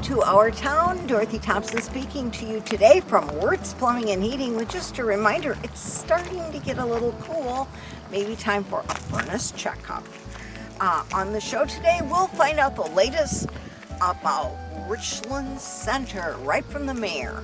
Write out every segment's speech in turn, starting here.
to our town. Dorothy Thompson speaking to you today from Wirtz Plumbing and Heating with just a reminder, it's starting to get a little cool. Maybe time for a furnace checkup. On the show today, we'll find out the latest about Richland Center right from the mayor.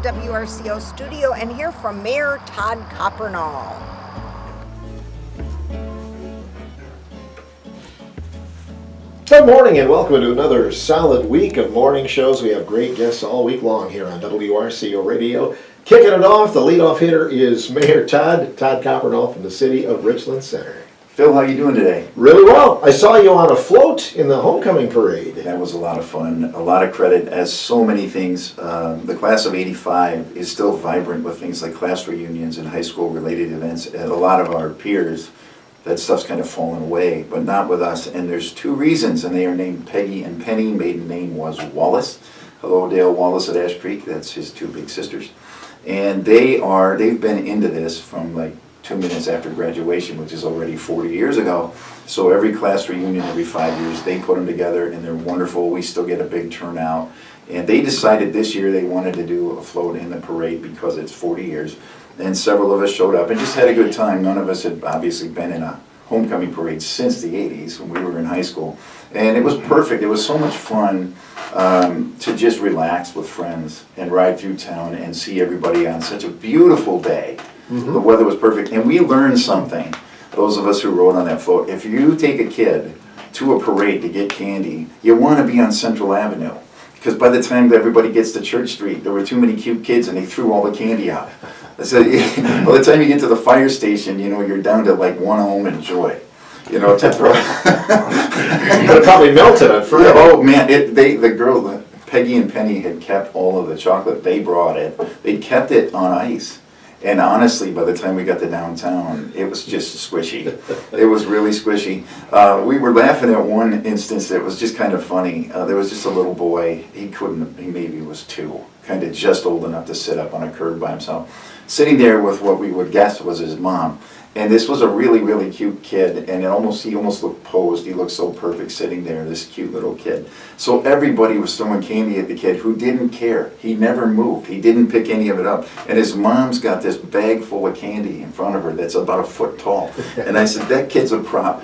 WRCO studio and hear from Mayor Todd Coppernoll. Good morning and welcome to another solid week of morning shows. We have great guests all week long here on WRCO Radio. Kicking it off, the leadoff hitter is Mayor Todd Coppernoll from the city of Richland Center. Phil, how you doing today? Really well. I saw you on a float in the homecoming parade. That was a lot of fun. A lot of credit, as so many things. The class of '85 is still vibrant with things like class reunions and high school related events. And a lot of our peers, that stuff's kind of fallen away, but not with us. And there's two reasons, and they are named Peggy and Penny. Maiden name was Wallace. Hello, Dale Wallace at Ash Creek. That's his two big sisters. And they've been into this from like 2 minutes after graduation, which is already 40 years ago. So every class reunion every 5 years, they put them together and they're wonderful. We still get a big turnout. And they decided this year they wanted to do a float in the parade because it's 40 years. And several of us showed up and just had a good time. None of us had obviously been in a homecoming parade since the 80s when we were in high school. And it was perfect. It was so much fun to just relax with friends and ride through town and see everybody on such a beautiful day. Mm-hmm. The weather was perfect, and we learned something, those of us who rode on that float. If you take a kid to a parade to get candy, you want to be on Central Avenue, because by the time that everybody gets to Church Street, there were too many cute kids and they threw all the candy out. So by the time you get to the fire station, you know, you're down to like one Ohm and Joy. You know, to throw. But it probably melted on Friday. Oh man, Peggy and Penny had kept all of the chocolate. They brought it. They kept it on ice. And honestly, by the time we got to downtown, it was just squishy. It was really squishy. We were laughing at one instance that was just kind of funny. There was just a little boy, he maybe was 2, kind of just old enough to sit up on a curb by himself, sitting there with what we would guess was his mom. And this was a really, really cute kid, and he almost looked posed. He looked so perfect sitting there, this cute little kid. So everybody was throwing candy at the kid who didn't care. He never moved. He didn't pick any of it up. And his mom's got this bag full of candy in front of her that's about 1 foot tall. And I said, that kid's a prop.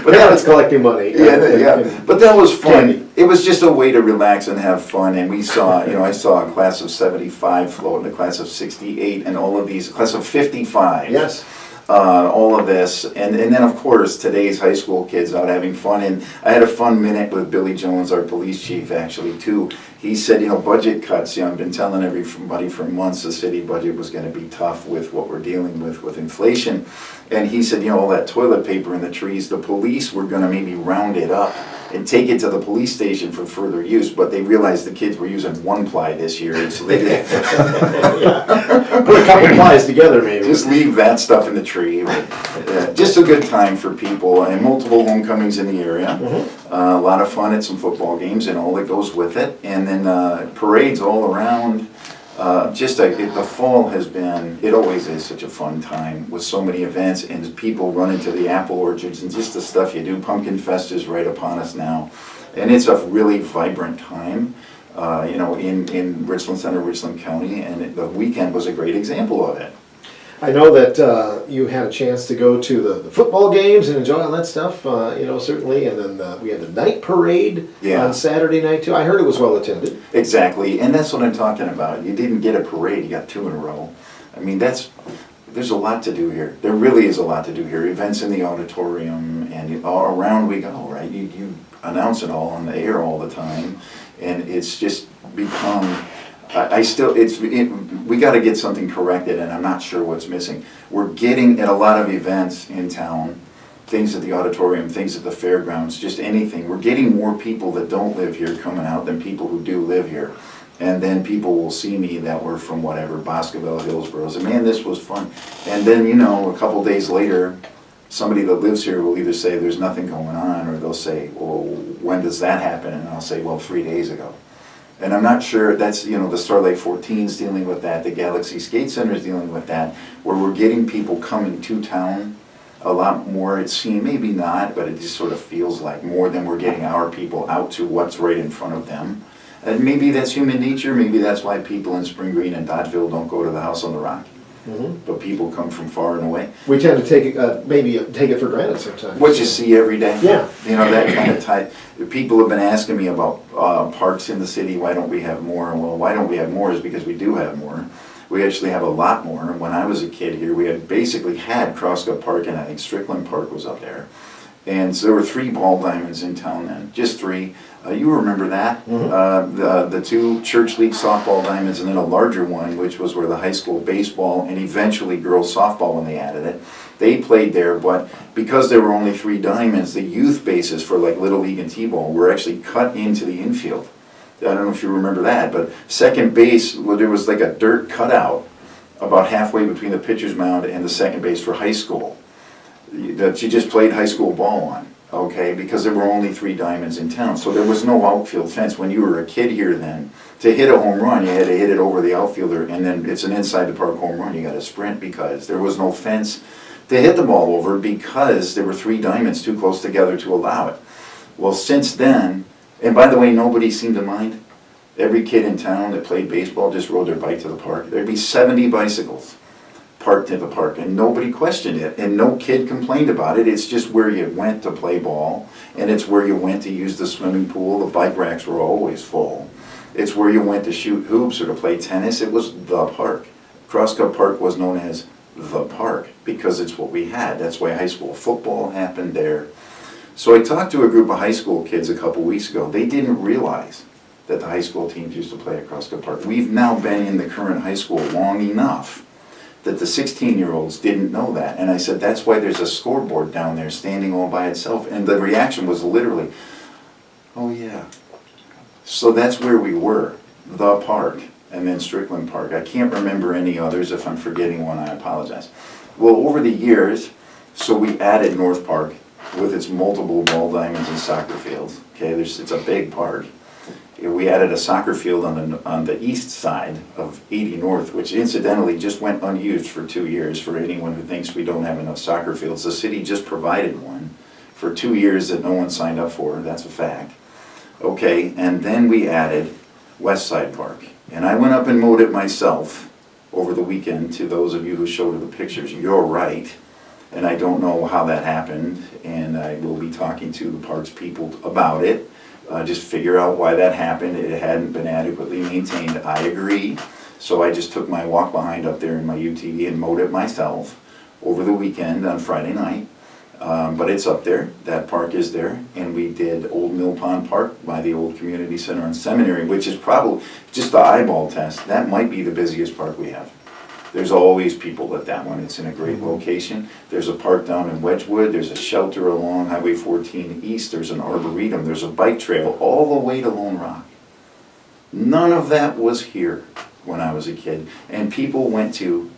But now it's collecting money. Yeah. But that was fun. Candy. It was just a way to relax and have fun. And we saw, I saw a class of 75 float, and a class of 68, and all of these, a class of 55. Yes. All of this, and then of course today's high school kids out having fun. And I had a fun minute with Billy Jones, our police chief, actually too. He said, budget cuts. I've been telling everybody for months the city budget was going to be tough with what we're dealing with inflation. And he said, all that toilet paper in the trees, the police were going to maybe round it up and take it to the police station for further use, but they realized the kids were using 1-ply this year, and so they did. Put a couple plies together, maybe. Just leave that stuff in the tree. Just a good time for people, and multiple homecomings in the area. Mm-hmm. A lot of fun at some football games and all that goes with it, and then parades all around. The fall has been, it always is such a fun time with so many events and people running to the apple orchards and just the stuff you do. Pumpkin Fest is right upon us now. And it's a really vibrant time, in Richland Center, Richland County, and the weekend was a great example of it. I know that you had a chance to go to the football games and enjoy all that stuff, certainly. And then we had the night parade on Saturday night, too. I heard it was well attended. Exactly, and that's what I'm talking about. You didn't get a parade, you got 2 in a row. I mean, there's a lot to do here. There really is a lot to do here. Events in the auditorium, and all around we go, right? You announce it all on the air all the time, and it's just become... we got to get something corrected, and I'm not sure what's missing. We're getting at a lot of events in town, things at the auditorium, things at the fairgrounds, just anything. We're getting more people that don't live here coming out than people who do live here. And then people will see me that were from whatever, Boscoville, Hillsborough, say, man, this was fun. And then, you know, a couple days later, somebody that lives here will either say there's nothing going on, or they'll say, well, when does that happen? And I'll say, well, 3 days ago. And I'm not sure, that's, you know, the Starlight 14's dealing with that, the Galaxy Skate Center's dealing with that, where we're getting people coming to town a lot more, it seems, maybe not, but it just sort of feels like more than we're getting our people out to what's right in front of them. And maybe that's human nature, maybe that's why people in Spring Green and Dodgeville don't go to the House on the Rock. But people come from far and away. We tend to take it, maybe take it for granted sometimes. What you see every day. Yeah. You know, that kind of type. People have been asking me about parks in the city, why don't we have more? Well, why don't we have more is because we do have more. We actually have a lot more. When I was a kid here, we had basically had Crosscut Park, and I think Strickland Park was up there. And so there were 3 ball diamonds in town then, just 3. You remember that? The 2 church league softball diamonds, and then a larger one, which was where the high school baseball and eventually girls softball, when they added it, they played there. But because there were only 3 diamonds, the youth bases for like Little League and T-ball were actually cut into the infield. I don't know if you remember that, but second base, well, there was like a dirt cutout about halfway between the pitcher's mound and the second base for high school that you just played high school ball on, okay, because there were only 3 diamonds in town. So there was no outfield fence. When you were a kid here then, to hit a home run, you had to hit it over the outfielder, and then it's an inside the park home run. You got to sprint because there was no fence to hit the ball over because there were 3 diamonds too close together to allow it. Well, since then, and by the way, nobody seemed to mind. Every kid in town that played baseball just rode their bike to the park. There'd be 70 bicycles parked in the park, and nobody questioned it, and no kid complained about it. It's just where you went to play ball, and it's where you went to use the swimming pool. The bike racks were always full. It's where you went to shoot hoops or to play tennis. It was the park. Crosscut Park was known as the park because it's what we had. That's why high school football happened there. So I talked to a group of high school kids a couple weeks ago. They didn't realize that the high school teams used to play at Crosscut Park. We've now been in the current high school long enough that the 16-year-olds didn't know that. And I said, that's why there's a scoreboard down there standing all by itself. And the reaction was literally, oh yeah. So that's where we were, the park, and then Strickland Park. I can't remember any others. If I'm forgetting one, I apologize. Well, over the years, so we added North Park with its multiple ball diamonds and soccer fields. Okay, it's a big park. We added a soccer field on the east side of 80 North, which incidentally just went unused for 2 years. For anyone who thinks we don't have enough soccer fields, the city just provided one for 2 years that no one signed up for. That's a fact. Okay, and then we added West Side Park. And I went up and mowed it myself over the weekend. To those of you who showed her the pictures, you're right. And I don't know how that happened, and I will be talking to the parks people about it. Just figure out why that happened. It hadn't been adequately maintained. I agree. So I just took my walk behind up there in my UTV and mowed it myself over the weekend on Friday night. But it's up there. That park is there. And we did Old Mill Pond Park by the old community center and seminary, which is probably just the eyeball test. That might be the busiest park we have. There's always people at that one. It's in a great location. There's a park down in Wedgwood. There's a shelter along Highway 14 East. There's an arboretum. There's a bike trail all the way to Lone Rock. None of that was here when I was a kid. And people went to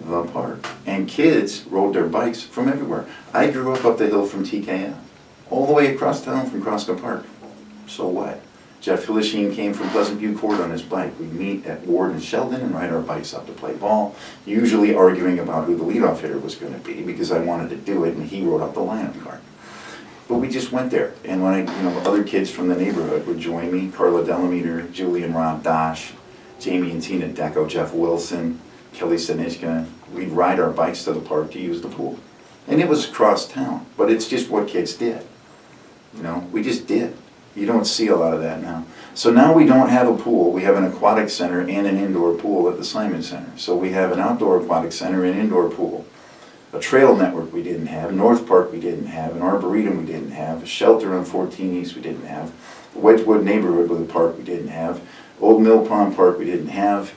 the park. And kids rode their bikes from everywhere. I grew up the hill from TKM, all the way across town from Crosscut Park. So what? Jeff Hillisheen came from Pleasant View Court on his bike. We'd meet at Ward and Sheldon and ride our bikes up to play ball, usually arguing about who the leadoff hitter was going to be because I wanted to do it and he wrote up the lineup card. But we just went there. And when other kids from the neighborhood would join me, Carla Delameter, Julie and Rob Dosh, Jamie and Tina Deco, Jeff Wilson, Kelly Stanichka, we'd ride our bikes to the park to use the pool. And it was across town, but it's just what kids did. We just did. You don't see a lot of that now. So now we don't have a pool. We have an aquatic center and an indoor pool at the Simon Center. So we have an outdoor aquatic center and indoor pool. A trail network we didn't have. North Park we didn't have. An arboretum we didn't have. A shelter on 14 East we didn't have. A Wedgwood neighborhood with a park we didn't have. Old Mill Pond Park we didn't have.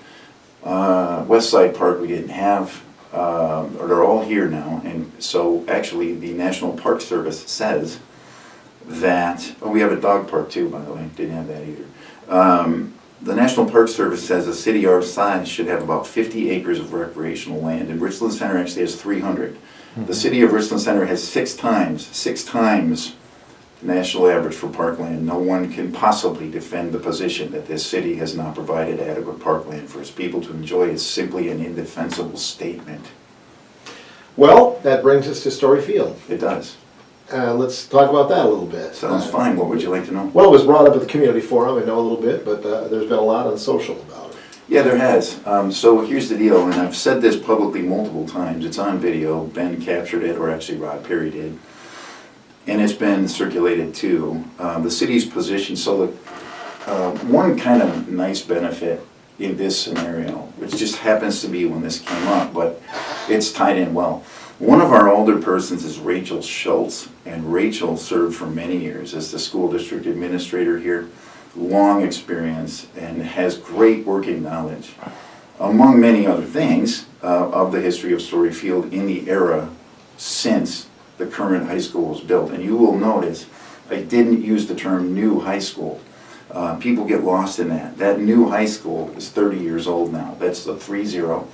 West Side Park we didn't have. or they're all here now. And so actually the National Park Service says that, oh, we have a dog park too, by the way, didn't have that either. The National Park Service says a city our size should have about 50 acres of recreational land, and Richland Center actually has 300. The city of Richland Center has six times the national average for parkland. No one can possibly defend the position that this city has not provided adequate parkland for its people to enjoy. It's simply an indefensible statement. Well, that brings us to Storyfield. It does. Let's talk about that a little bit. Sounds fine. What would you like to know? Well, it was brought up at the community forum, I know a little bit, but there's been a lot on social about it. Yeah, there has. So here's the deal, and I've said this publicly multiple times. It's on video. Ben captured it, or actually Rod Perry did. And it's been circulated too. The city's position, so one kind of nice benefit in this scenario, which just happens to be when this came up, but it's tied in well. One of our older persons is Rachel Schultz, and Rachel served for many years as the school district administrator here. Long experience and has great working knowledge, among many other things, of the history of Storyfield in the era since the current high school was built. And you will notice I didn't use the term new high school. People get lost in that. That new high school is 30 years old now. That's the 30.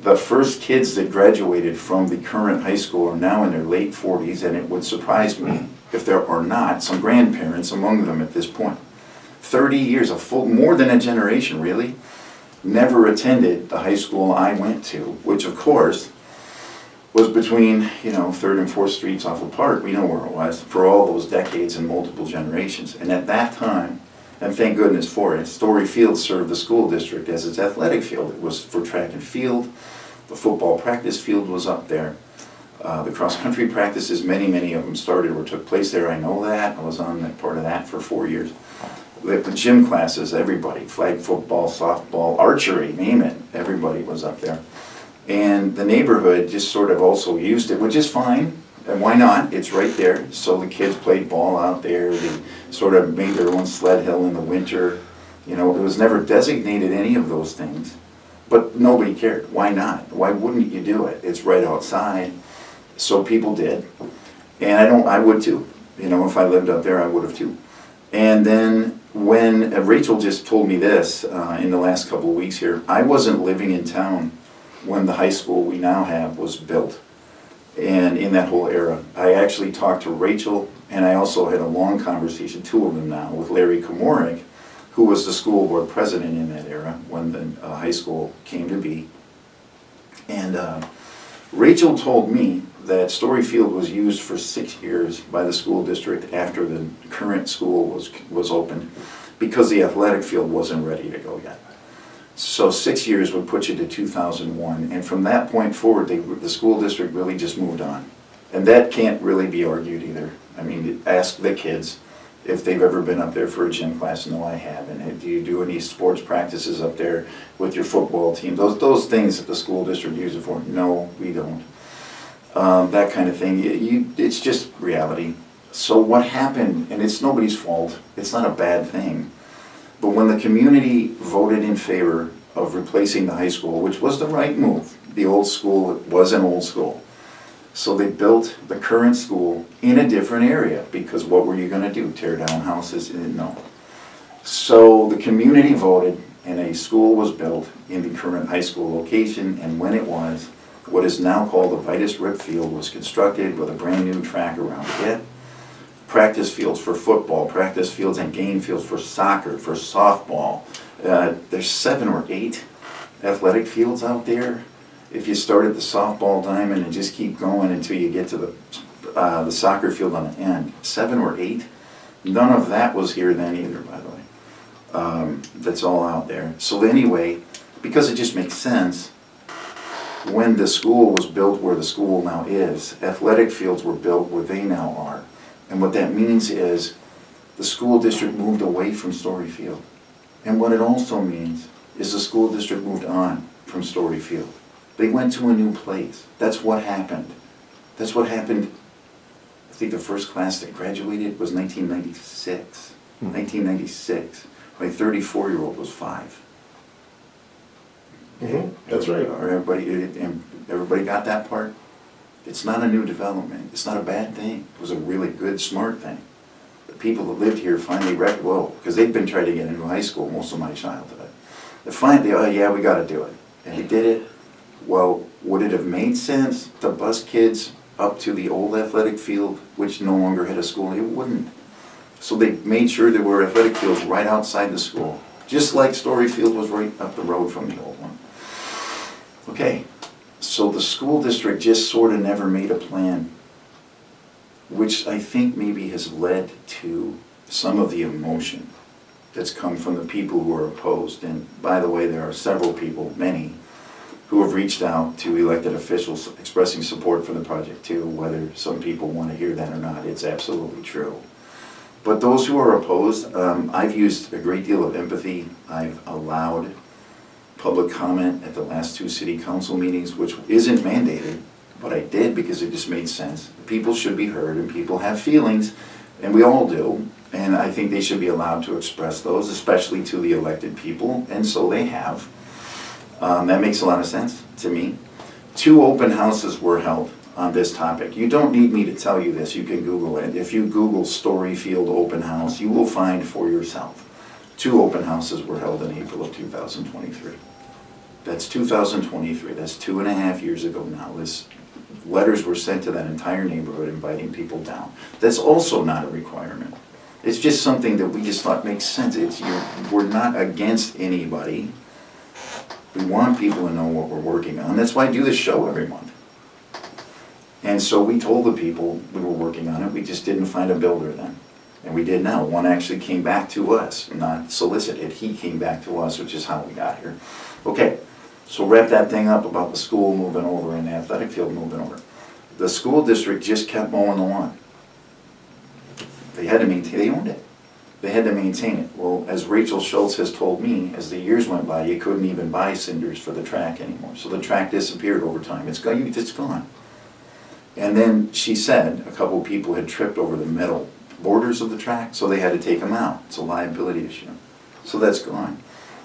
The first kids that graduated from the current high school are now in their late 40s, and it would surprise me if there are not some grandparents among them at this point. 30 years, a full, more than a generation really, never attended the high school I went to, which of course was between, 3rd and 4th Streets off of Park. We know where it was for all those decades and multiple generations. And at that time, and thank goodness for it, Storyfield served the school district as its athletic field. It was for track and field. The football practice field was up there. The cross-country practices, many of them started or took place there. I know that. I was on that part of that for 4 years. The gym classes, everybody, flag football, softball, archery, name it, everybody was up there. And the neighborhood just sort of also used it, which is fine, and why not? It's right there. So the kids played ball out there. They sort of made their own sled hill in the winter. It was never designated any of those things, but nobody cared. Why not? Why wouldn't you do it? It's right outside. So people did, and I would too. If I lived up there, I would have too. And then when Rachel just told me this in the last couple of weeks here, I wasn't living in town when the high school we now have was built. And in that whole era, I actually talked to Rachel, and I also had a long conversation, two of them now, with Larry Komoric, who was the school board president in that era when the high school came to be. And Rachel told me that Storyfield was used for 6 years by the school district after the current school was opened because the athletic field wasn't ready to go yet. So 6 years would put you to 2001, and from that point forward, the school district really just moved on. And that can't really be argued either. I mean, ask the kids if they've ever been up there for a gym class. No, I haven't. Do you do any sports practices up there with your football team? Those things that the school district uses it for? No, we don't. That kind of thing. It's just reality. So what happened, and it's nobody's fault, it's not a bad thing, but when the community voted in favor of replacing the high school, which was the right move, the old school was an old school, so they built the current school in a different area, because what were you going to do, tear down houses? No. So the community voted, and a school was built in the current high school location, and when it was, what is now called the Vitus Rip Field was constructed with a brand new track around it. Practice fields for football, practice fields and game fields for soccer, for softball. There's 7 or 8 athletic fields out there. If you start at the softball diamond and just keep going until you get to the soccer field on the end, 7 or 8. None of that was here then either, by the way. That's all out there. So anyway, because it just makes sense, when the school was built where the school now is, athletic fields were built where they now are. And what that means is the school district moved away from Storyfield. And what it also means is the school district moved on from Storyfield. They went to a new place. That's what happened. That's what happened. I think the first class that graduated was 1996. 1996. My 34-year-old was 5. That's right. Or everybody got that part? It's not a new development. It's not a bad thing. It was a really good, smart thing. The people that lived here finally whoa, because they'd been trying to get into high school most of my childhood. They finally, oh yeah, we gotta do it. And they did it. Well, would it have made sense to bus kids up to the old athletic field, which no longer had a school? It wouldn't. So they made sure there were athletic fields right outside the school, just like Storyfield was right up the road from the old one. Okay, so the school district just sort of never made a plan, which I think maybe has led to some of the emotion that's come from the people who are opposed. And by the way, there are several people, many, who have reached out to elected officials expressing support for the project too, whether some people want to hear that or not. It's absolutely true. But those who are opposed, I've used a great deal of empathy. I've allowed public comment at the last 2 city council meetings, which isn't mandated, but I did because it just made sense. People should be heard, and people have feelings, and we all do, and I think they should be allowed to express those, especially to the elected people, and so they have. That makes a lot of sense to me. 2 open houses were held on this topic. You don't need me to tell you this, you can Google it. If you Google Storyfield open house, you will find for yourself. 2 open houses were held in April of 2023. That's 2023, that's 2.5 years ago now. Letters were sent to that entire neighborhood inviting people down. That's also not a requirement. It's just something that we just thought makes sense. We're not against anybody. We want people to know what we're working on. That's why I do this show every month. And so we told the people we were working on it. We just didn't find a builder then. And we did now. One actually came back to us, not solicited. He came back to us, which is how we got here. Okay, so wrap that thing up about the school moving over and the athletic field moving over. The school district just kept mowing the lawn. They had to maintain, they owned it. They had to maintain it. Well, as Rachel Schultz has told me, as the years went by, you couldn't even buy cinders for the track anymore. So the track disappeared over time. It's gone. And then she said a couple of people had tripped over the metal borders of the track, so they had to take them out. It's a liability issue. So that's gone.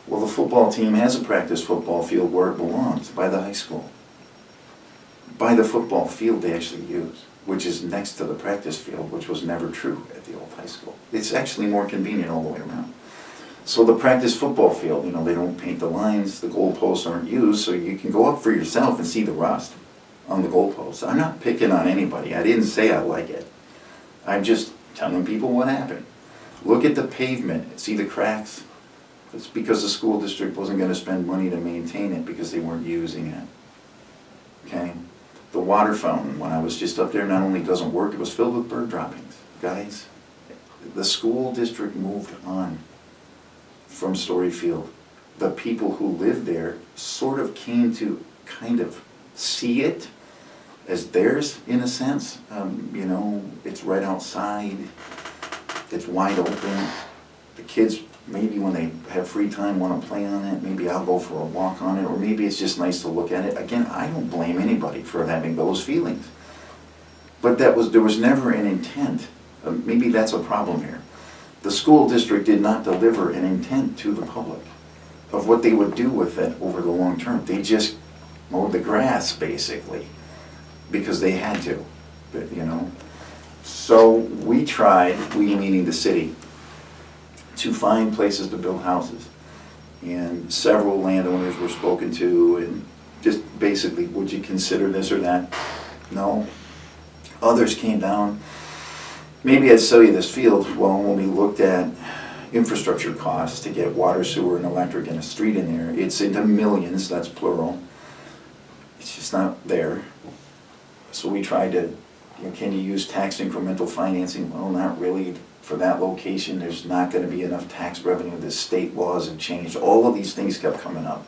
Well, the football team has a practice football field where it belongs, by the high school. By the football field they actually use, which is next to the practice field, which was never true at the old high school. It's actually more convenient all the way around. So the practice football field, they don't paint the lines, the goalposts aren't used, so you can go up for yourself and see the rust on the goalposts. I'm not picking on anybody. I didn't say I like it. I'm just telling people what happened. Look at the pavement, see the cracks? It's because the school district wasn't going to spend money to maintain it because they weren't using it. Okay? The water fountain, when I was just up there, not only doesn't work, it was filled with bird droppings. Guys, the school district moved on from Storyfield. The people who lived there sort of came to kind of see it as theirs in a sense. It's right outside, it's wide open. The kids, maybe when they have free time, want to play on it. Maybe I'll go for a walk on it, or maybe it's just nice to look at it. Again, I don't blame anybody for having those feelings. But there was never an intent. Maybe that's a problem here. The school district did not deliver an intent to the public of what they would do with it over the long term. They just mowed the grass, basically, because they had to, So we tried, we meaning the city, to find places to build houses. And several landowners were spoken to, and just basically, would you consider this or that? No. Others came down. Maybe I'd sell you this field. Well, when we looked at infrastructure costs to get water, sewer, and electric and a street in there, it's into millions, that's plural. It's just not there. So we tried to, can you use tax incremental financing? Well, not really. For that location, there's not going to be enough tax revenue. The state laws have changed. All of these things kept coming up.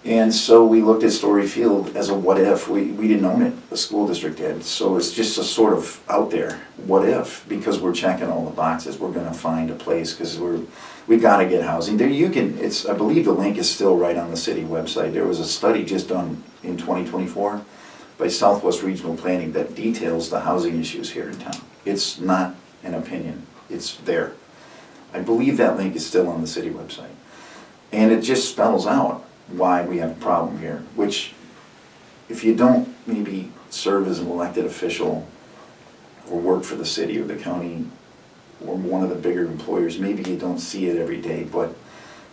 And so we looked at Storyfield as a what if. We didn't own it, the school district did. So it's just a sort of out there, what if, because we're checking all the boxes. We're going to find a place because we got to get housing. There I believe the link is still right on the city website. There was a study just done in 2024 by Southwest Regional Planning that details the housing issues here in town. It's not an opinion, it's there. I believe that link is still on the city website. And it just spells out why we have a problem here, which if you don't maybe serve as an elected official or work for the city or the county or one of the bigger employers, maybe you don't see it every day, but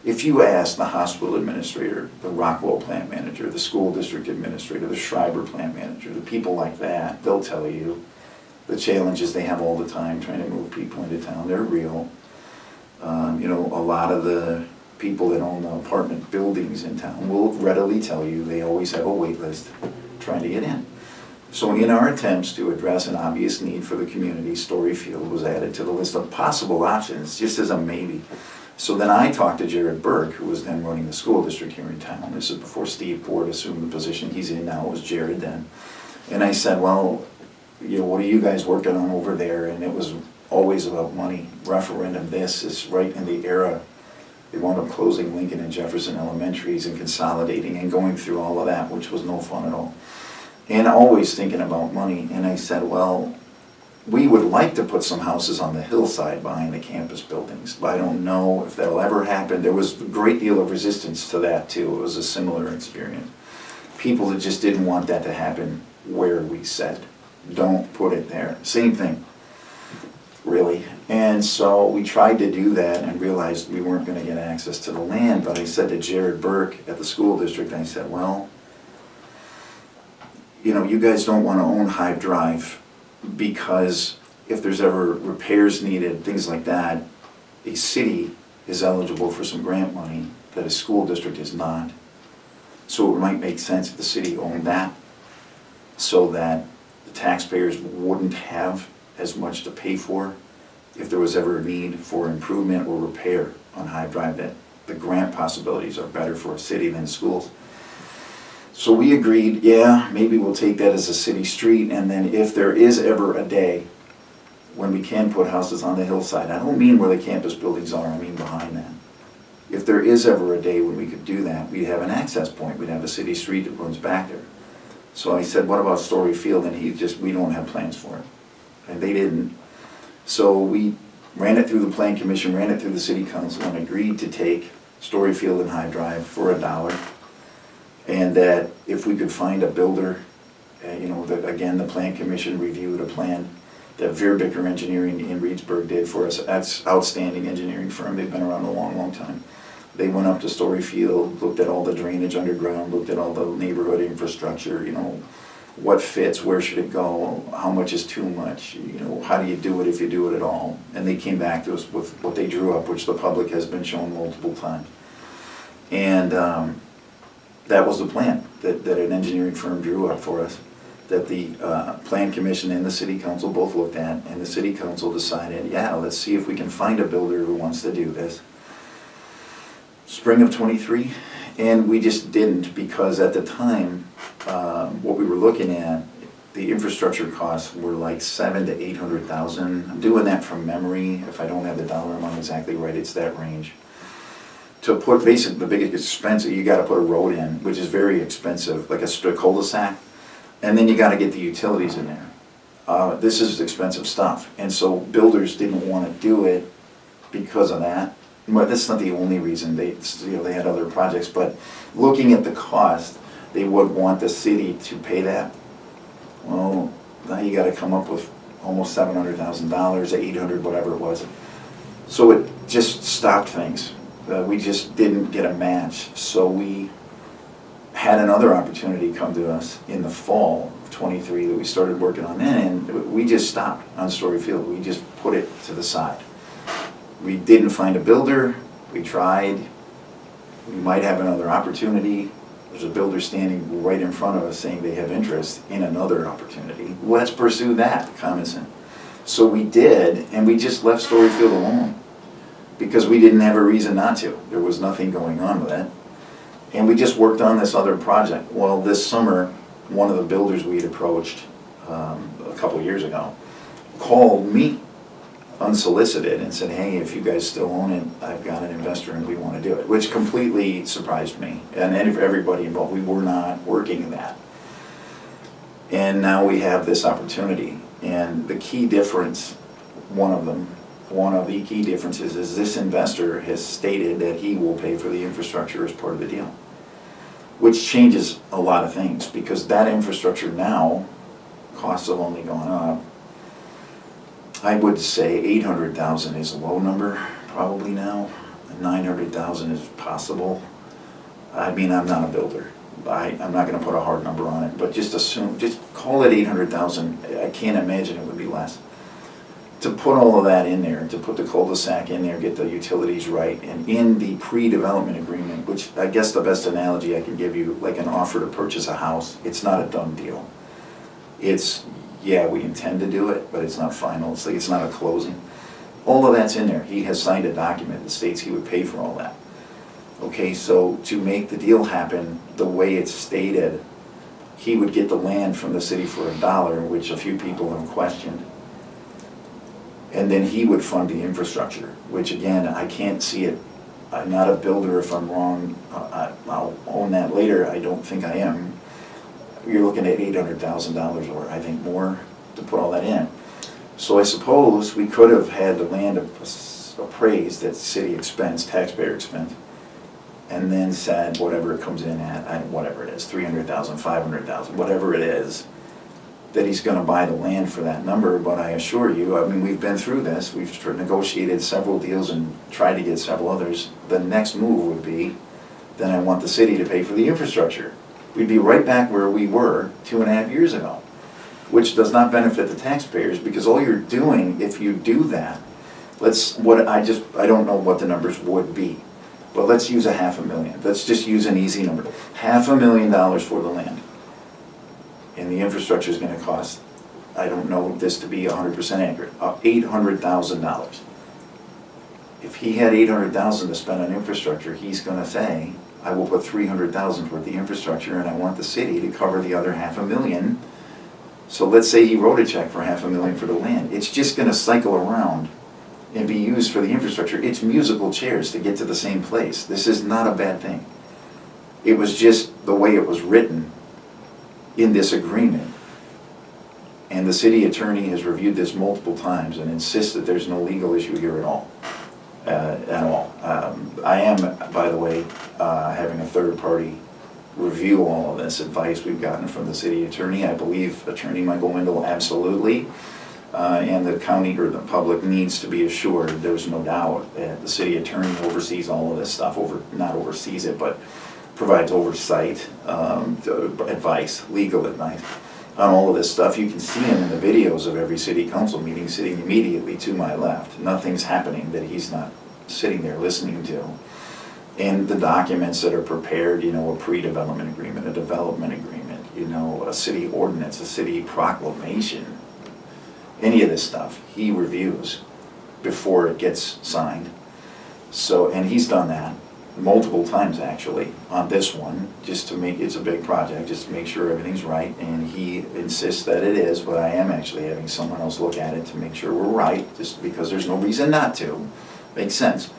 if you ask the hospital administrator, the Rockwell plant manager, the school district administrator, the Schreiber plant manager, the people like that, they'll tell you the challenges they have all the time trying to move people into town. They're real. You know, a lot of the people that own the apartment buildings in town will readily tell you they always have a wait list trying to get in. So in our attempts to address an obvious need for the community, Storyfield was added to the list of possible options, just as a maybe. So then I talked to Jared Burke, who was then running the school district here in town. This is before Steve Board assumed the position he's in now. It was Jared then. And I said, well, you know, what are you guys working on over there? And it was always about money. Referendum, this is right in the era. They wound up closing Lincoln and Jefferson elementaries and consolidating and going through all of that, which was no fun at all. And always thinking about money. And I said, well, we would like to put some houses on the hillside behind the campus buildings, but I don't know if that'll ever happen. There was a great deal of resistance to that too. It was a similar experience. People that just didn't want that to happen where we said, don't put it there. Same thing, really. And so we tried to do that and realized we weren't going to get access to the land, but I said to Jared Burke at the school district, I said, well, you know, you guys don't want to own Hive Drive because if there's ever repairs needed, things like that, a city is eligible for some grant money that a school district is not. So it might make sense if the city owned that so that the taxpayers wouldn't have as much to pay for if there was ever a need for improvement or repair on Hive Drive, that the grant possibilities are better for a city than schools. So we agreed, yeah, maybe we'll take that as a city street, and then if there is ever a day when we can put houses on the hillside, I don't mean where the campus buildings are, I mean behind that. If there is ever a day when we could do that, we'd have an access point, we'd have a city street that runs back there. So I said, what about Storyfield? And we don't have plans for it. And they didn't. So we ran it through the Plan Commission, ran it through the City Council, and agreed to take Storyfield and Hive Drive for $1. And that if we could find a builder, you know, that again, the Plan Commission reviewed a plan that Verbicker Engineering in Reedsburg did for us. That's outstanding engineering firm. They've been around a long, long time. They went up to Storyfield, looked at all the drainage underground, looked at all the neighborhood infrastructure, you know, what fits, where should it go, how much is too much, you know, how do you do it if you do it at all. And they came back to us with what they drew up, which the public has been shown multiple times. And that was the plan that an engineering firm drew up for us, that the Plan Commission and the City Council both looked at, and the City Council decided, yeah, let's see if we can find a builder who wants to do this. Spring of '23, and we just didn't, because at the time, what we were looking at, the infrastructure costs were like $700,000 to $800,000. I'm doing that from memory. If I don't have the dollar amount exactly right, it's that range. To put basically the biggest expense, you got to put a road in, which is very expensive, like a cul-de-sac, and then you got to get the utilities in there. This is expensive stuff, and so builders didn't want to do it because of that. But that's not the only reason. They had other projects, but looking at the cost, they would want the city to pay that. Well, now you got to come up with almost $700,000, $800,000, whatever it was. So it just stopped things. We just didn't get a match. So we had another opportunity come to us in the fall of '23 that we started working on then, and we just stopped on Storyfield. We just put it to the side. We didn't find a builder. We tried. We might have another opportunity. There's a builder standing right in front of us saying they have interest in another opportunity. Let's pursue that, common sense. So we did, and we just left Storyfield alone because we didn't have a reason not to. There was nothing going on with it. And we just worked on this other project. Well, this summer, one of the builders we had approached a couple years ago called me unsolicited and said, hey, if you guys still own it, I've got an investor and we want to do it, which completely surprised me and everybody involved. We were not working in that. And now we have this opportunity. And the key difference, one of them, one of the key differences is this investor has stated that he will pay for the infrastructure as part of the deal, which changes a lot of things, because that infrastructure now, costs have only gone up. I would say 800,000 is a low number, probably now. 900,000 is possible. I mean, I'm not a builder. I'm not gonna put a hard number on it, but just call it 800,000. I can't imagine it would be less. To put all of that in there, to put the cul-de-sac in there, get the utilities right, and in the pre-development agreement, which I guess the best analogy I can give you, like an offer to purchase a house, it's not a done deal. It's, yeah, we intend to do it, but it's not final. It's like, it's not a closing. All of that's in there. He has signed a document that states he would pay for all that. Okay, so to make the deal happen the way it's stated, he would get the land from the city for $1, which a few people have questioned. And then he would fund the infrastructure, which again, I can't see it. I'm not a builder. If I'm wrong, I'll own that later. I don't think I am. You're looking at $800,000 or I think more to put all that in. So I suppose we could have had the land appraised at city expense, taxpayer expense, and then said whatever it comes in at, whatever it is, 300,000, 500,000, whatever it is, that he's gonna buy the land for that number. But I assure you, I mean, we've been through this, we've negotiated several deals and tried to get several others. The next move would be, then I want the city to pay for the infrastructure. We'd be right back where we were 2.5 years ago, which does not benefit the taxpayers, because all you're doing, if you do that, I don't know what the numbers would be, but let's use $500,000. Let's just use an easy number. $500,000 for the land. And the infrastructure is gonna cost, I don't know this to be 100% accurate, $800,000. If he had $800,000 to spend on infrastructure, he's gonna say, I will put $300,000 toward the infrastructure and I want the city to cover the other $500,000. So let's say he wrote a check for $500,000 for the land. It's just gonna cycle around and be used for the infrastructure. It's musical chairs to get to the same place. This is not a bad thing. It was just the way it was written in this agreement. And the city attorney has reviewed this multiple times and insists that there's no legal issue here at all. I am, by the way, having a third party review all of this advice we've gotten from the city attorney. I believe Attorney Michael Wendell absolutely, and the county or the public needs to be assured, there's no doubt, that the city attorney oversees all of this stuff, not oversees it, but provides oversight, advice, legal advice on all of this stuff. You can see him in the videos of every city council meeting sitting immediately to my left. Nothing's happening that he's not sitting there listening to. And the documents that are prepared, a pre-development agreement, a development agreement, a city ordinance, a city proclamation, any of this stuff, he reviews before it gets signed. So, and he's done that multiple times actually on this one, just to make, it's a big project, just to make sure everything's right, and he insists that it is, but I am actually having someone else look at it to make sure we're right, just because there's no reason not to. Makes sense.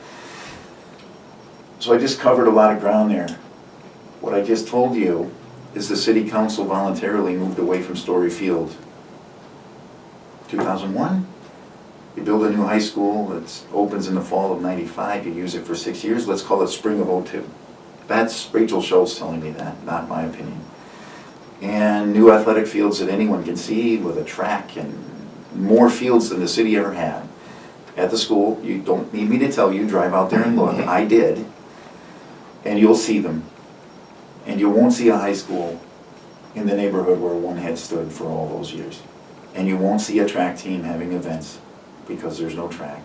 So I just covered a lot of ground there. What I just told you is the city council voluntarily moved away from Storyfield 2001. You build a new high school that opens in the fall of '95, you use it for 6 years, let's call it spring of '02. That's Rachel Schultz telling me that, not my opinion. And new athletic fields that anyone can see with a track and more fields than the city ever had. At the school, you don't need me to tell you, drive out there and look, I did. And you'll see them. And you won't see a high school in the neighborhood where one had stood for all those years. And you won't see a track team having events because there's no track.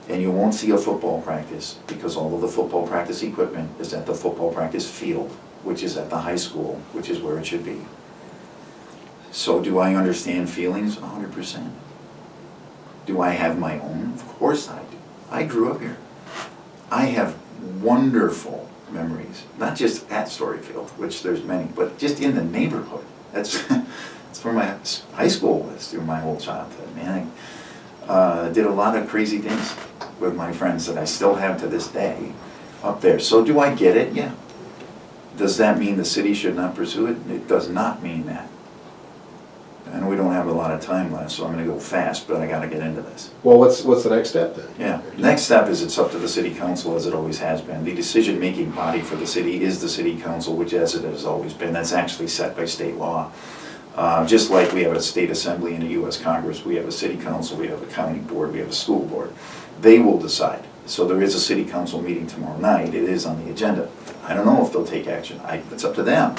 And you won't see a football practice because all of the football practice equipment is at the football practice field, which is at the high school, which is where it should be. So do I understand feelings? 100%. Do I have my own? Of course I do. I grew up here. I have wonderful memories, not just at Storyfield, which there's many, but just in the neighborhood. That's where my high school was through my whole childhood, man. I did a lot of crazy things with my friends that I still have to this day up there. So do I get it? Yeah. Does that mean the city should not pursue it? It does not mean that. I know we don't have a lot of time left, so I'm gonna go fast, but I gotta get into this. Well, what's the next step then? Yeah, next step is it's up to the city council, as it always has been. The decision-making body for the city is the city council, which as it has always been, that's actually set by state law. Just like we have a state assembly and a US Congress, we have a city council, we have a county board, we have a school board. They will decide. So there is a city council meeting tomorrow night, it is on the agenda. I don't know if they'll take action, it's up to them.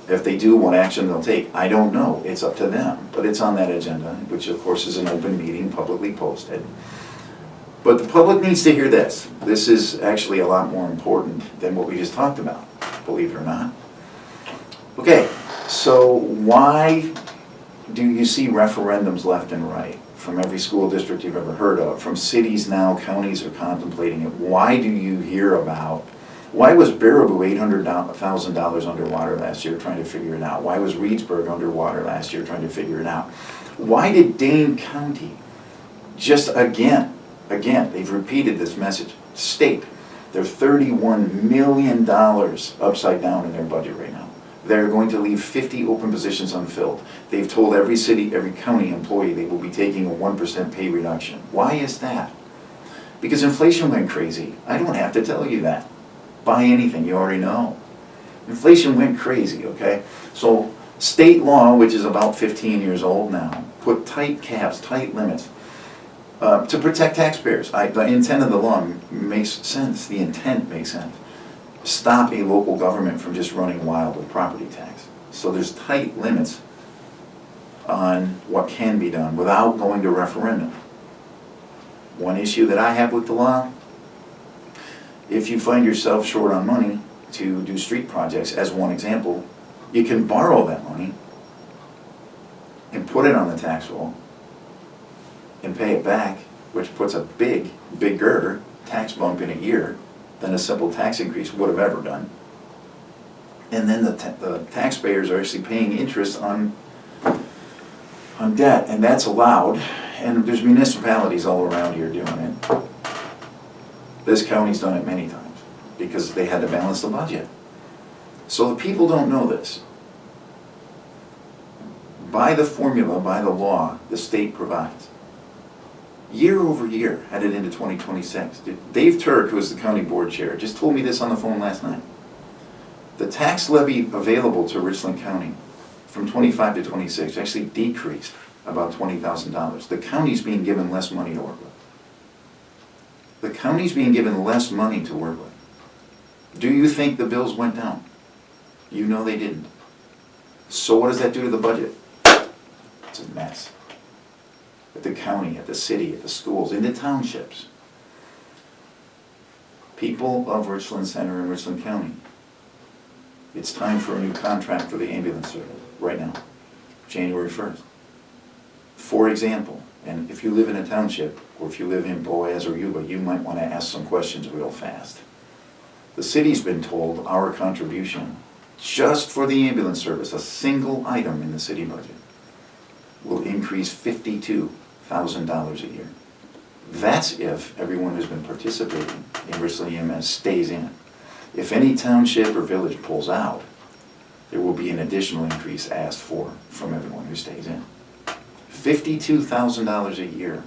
If they do, what action they'll take, I don't know, it's up to them. But it's on that agenda, which of course is an open meeting, publicly posted. But the public needs to hear this. This is actually a lot more important than what we just talked about, believe it or not. Okay, so why do you see referendums left and right from every school district you've ever heard of? From cities now, counties are contemplating it. Why do you hear about, why was Baraboo $800,000 underwater last year trying to figure it out? Why was Reedsburg underwater last year trying to figure it out? Why did Dane County just again, they've repeated this message, state, they're $31 million upside down in their budget right now. They're going to leave 50 open positions unfilled. They've told every city, every county employee they will be taking a 1% pay reduction. Why is that? Because inflation went crazy. I don't have to tell you that. Buy anything, you already know. Inflation went crazy, okay? So state law, which is about 15 years old now, put tight caps, tight limits to protect taxpayers. The intent of the law makes sense. The intent makes sense. Stop a local government from just running wild with property tax. So there's tight limits on what can be done without going to referendum. One issue that I have with the law, if you find yourself short on money to do street projects, as one example, you can borrow that money and put it on the tax roll and pay it back, which puts a bigger tax bump in a year than a simple tax increase would have ever done. And then the taxpayers are actually paying interest on debt, and that's allowed. And there's municipalities all around here doing it. This county's done it many times because they had to balance the budget. So the people don't know this. By the formula, by the law, the state provides. Year over year, headed into 2026. Dave Turk, who is the county board chair, just told me this on the phone last night. The tax levy available to Richland County from 25 to 26 actually decreased about $20,000. The county's being given less money to work with. The county's being given less money to work with. Do you think the bills went down? You know they didn't. So what does that do to the budget? It's a mess. At the county, at the city, at the schools, in the townships. People of Richland Center and Richland County, it's time for a new contract for the ambulance service right now, January 1st. For example, and if you live in a township, or if you live in Boaz or Yuba, you might want to ask some questions real fast. The city's been told our contribution, just for the ambulance service, a single item in the city budget, will increase $52,000 a year. That's if everyone who's been participating in Richland EMS stays in. If any township or village pulls out, there will be an additional increase asked for from everyone who stays in. $52,000 a year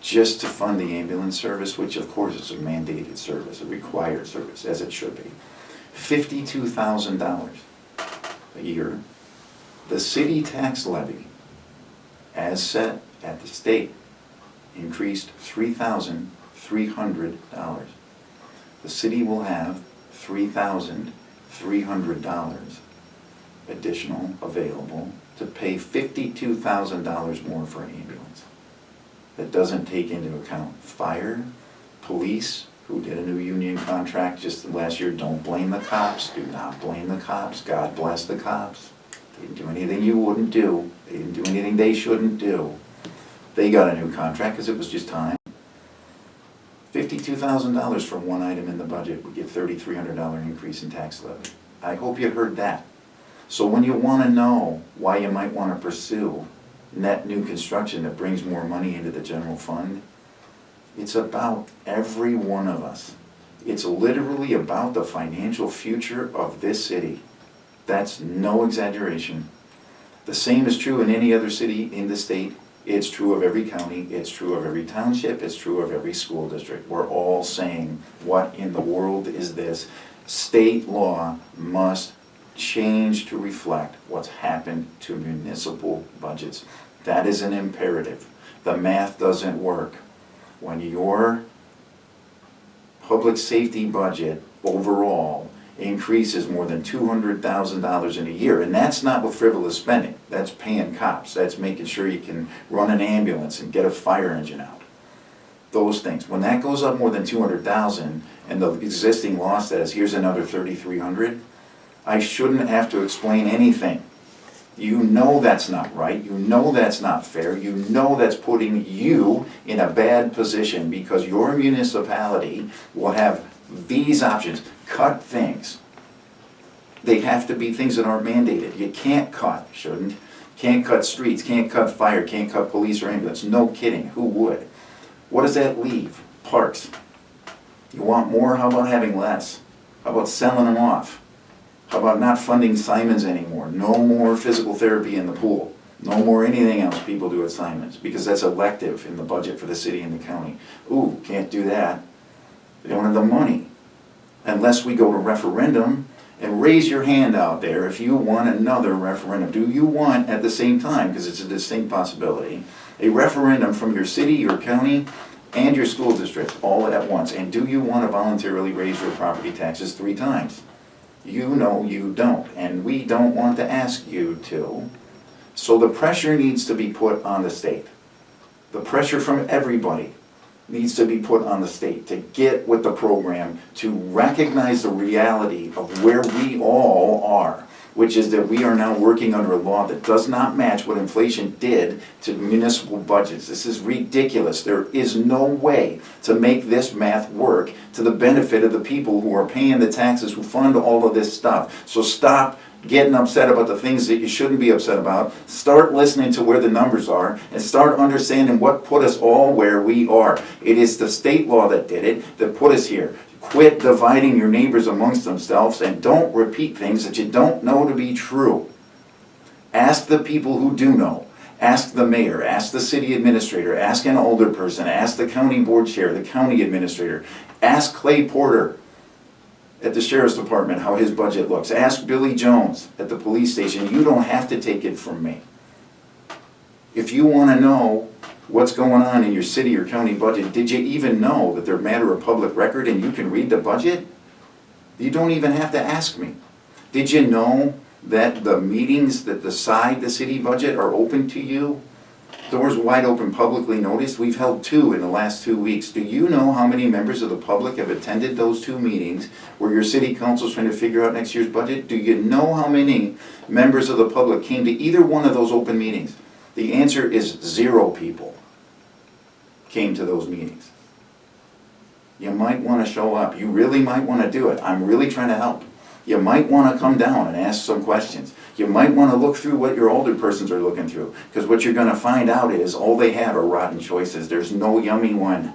just to fund the ambulance service, which of course is a mandated service, a required service, as it should be. $52,000 a year. The city tax levy, as set at the state, increased $3,300. The city will have $3,300 additional available to pay $52,000 more for an ambulance. That doesn't take into account fire, police, who did a new union contract just last year. Don't blame the cops. Do not blame the cops. God bless the cops. They didn't do anything you wouldn't do. They didn't do anything they shouldn't do. They got a new contract because it was just time. $52,000 for one item in the budget would get $3,300 increase in tax levy. I hope you heard that. So when you want to know why you might want to pursue net new construction that brings more money into the general fund, it's about every one of us. It's literally about the financial future of this city. That's no exaggeration. The same is true in any other city in the state. It's true of every county, it's true of every township, it's true of every school district. We're all saying, what in the world is this? State law must change to reflect what's happened to municipal budgets. That is an imperative. The math doesn't work. When your public safety budget overall increases more than $200,000 in a year, and that's not with frivolous spending, that's paying cops, that's making sure you can run an ambulance and get a fire engine out. Those things, when that goes up more than 200,000 and the existing law says here's another 3,300, I shouldn't have to explain anything. You know that's not right, you know that's not fair, you know that's putting you in a bad position because your municipality will have these options. Cut things. They have to be things that aren't mandated. You can't cut, can't cut streets, can't cut fire, can't cut police or ambulance. No kidding, who would? What does that leave? Parks. You want more? How about having less? How about selling them off? How about not funding Simons anymore? No more physical therapy in the pool. No more anything else people do at Simons because that's elective in the budget for the city and the county. Ooh, can't do that. They don't have the money. Unless we go to referendum, and raise your hand out there if you want another referendum. Do you want, at the same time, because it's a distinct possibility, a referendum from your city, your county, and your school district all at once? And do you want to voluntarily raise your property taxes 3 times? You know you don't, and we don't want to ask you to. So the pressure needs to be put on the state. The pressure from everybody needs to be put on the state to get with the program, to recognize the reality of where we all are, which is that we are now working under a law that does not match what inflation did to municipal budgets. This is ridiculous. There is no way to make this math work to the benefit of the people who are paying the taxes, who fund all of this stuff. So stop getting upset about the things that you shouldn't be upset about. Start listening to where the numbers are and start understanding what put us all where we are. It is the state law that did it, that put us here. Quit dividing your neighbors amongst themselves and don't repeat things that you don't know to be true. Ask the people who do know. Ask the mayor, ask the city administrator, ask an older person, ask the county board chair, the county administrator. Ask Clay Porter at the sheriff's department how his budget looks. Ask Billy Jones at the police station. You don't have to take it from me. If you want to know what's going on in your city or county budget, did you even know that they're a matter of public record and you can read the budget? You don't even have to ask me. Did you know that the meetings that decide the city budget are open to you? Doors wide open, publicly noticed. We've held 2 in the last 2 weeks. Do you know how many members of the public have attended those 2 meetings where your city council's trying to figure out next year's budget? Do you know how many members of the public came to either one of those open meetings? The answer is 0 people came to those meetings. You might want to show up. You really might want to do it. I'm really trying to help. You might want to come down and ask some questions. You might want to look through what your older persons are looking through, because what you're going to find out is all they have are rotten choices. There's no yummy one.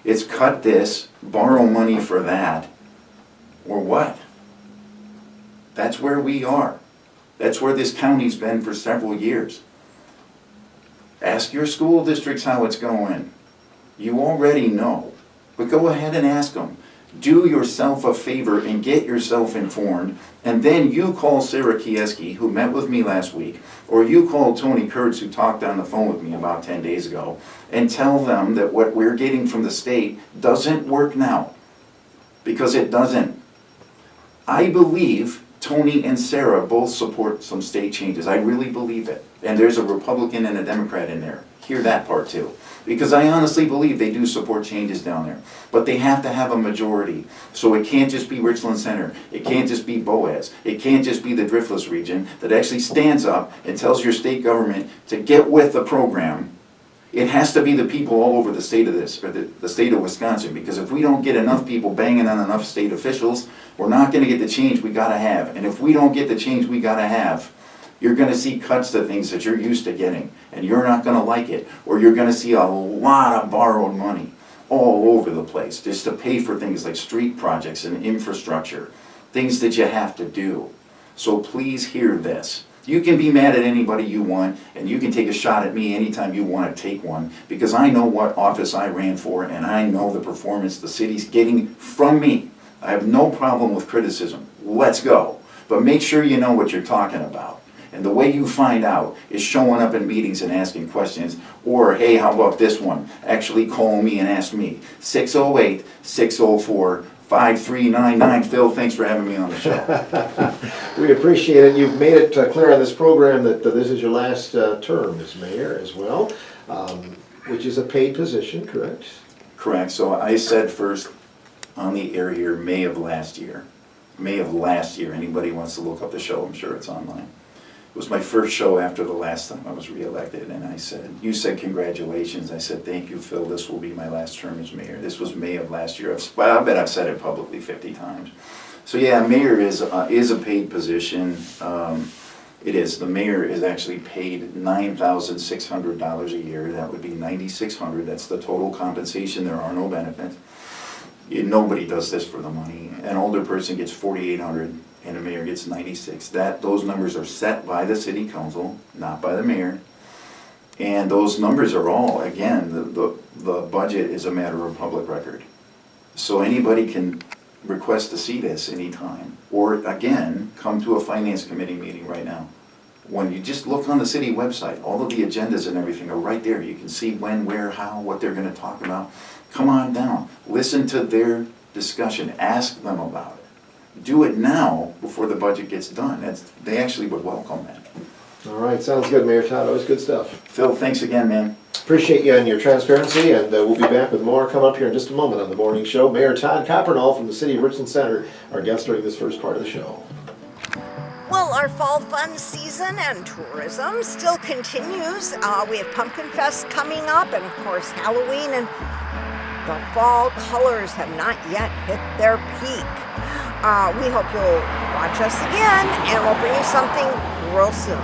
It's cut this, borrow money for that, or what? That's where we are. That's where this county's been for several years. Ask your school districts how it's going. You already know, but go ahead and ask them. Do yourself a favor and get yourself informed, and then you call Sarah Kieski, who met with me last week, or you call Tony Kurtz, who talked on the phone with me about 10 days ago, and tell them that what we're getting from the state doesn't work now, because it doesn't. I believe Tony and Sarah both support some state changes. I really believe it. And there's a Republican and a Democrat in there. Hear that part too. Because I honestly believe they do support changes down there. But they have to have a majority. So it can't just be Richland Center. It can't just be Boaz. It can't just be the Driftless region that actually stands up and tells your state government to get with the program. It has to be the people all over the state of this, or the state of Wisconsin, because if we don't get enough people banging on enough state officials, we're not going to get the change we got to have. And if we don't get the change we got to have, you're going to see cuts to things that you're used to getting, and you're not going to like it. Or you're going to see a lot of borrowed money all over the place just to pay for things like street projects and infrastructure, things that you have to do. So please hear this. You can be mad at anybody you want, and you can take a shot at me anytime you want to take one, because I know what office I ran for, and I know the performance the city's getting from me. I have no problem with criticism. Let's go. But make sure you know what you're talking about. And the way you find out is showing up in meetings and asking questions, or, hey, how about this one? Actually call me and ask me. 608-604-5399. Phil, thanks for having me on the show. We appreciate it. You've made it clear on this program that this is your last term as mayor as well, which is a paid position, correct? Correct. So I said first on the air here, May of last year. May of last year. Anybody wants to look up the show, I'm sure it's online. It was my first show after the last time I was reelected, and I said, you said congratulations. I said, thank you, Phil, this will be my last term as mayor. This was May of last year. Well, I bet I've said it publicly 50 times. So yeah, mayor is a paid position. It is. The mayor is actually paid $9,600 a year. That would be $9,600. That's the total compensation. There are no benefits. Nobody does this for the money. An older person gets $4,800. And the mayor gets 96. Those numbers are set by the city council, not by the mayor. And those numbers are all, again, the budget is a matter of public record. So anybody can request to see this anytime. Or again, come to a finance committee meeting right now. When you just look on the city website, all of the agendas and everything are right there. You can see when, where, how, what they're gonna talk about. Come on down, listen to their discussion, ask them about it. Do it now before the budget gets done. They actually would welcome that. All right, sounds good, Mayor Todd. Always good stuff. Phil, thanks again, man. Appreciate you and your transparency, and we'll be back with more coming up here in just a moment on the morning show. Mayor Todd Coppernoll from the city of Richland Center, our guest during this first part of the show. Well, our fall fun season and tourism still continues. We have Pumpkin Fest coming up, and of course Halloween, and the fall colors have not yet hit their peak. We hope you'll watch us again, and we'll bring you something real soon.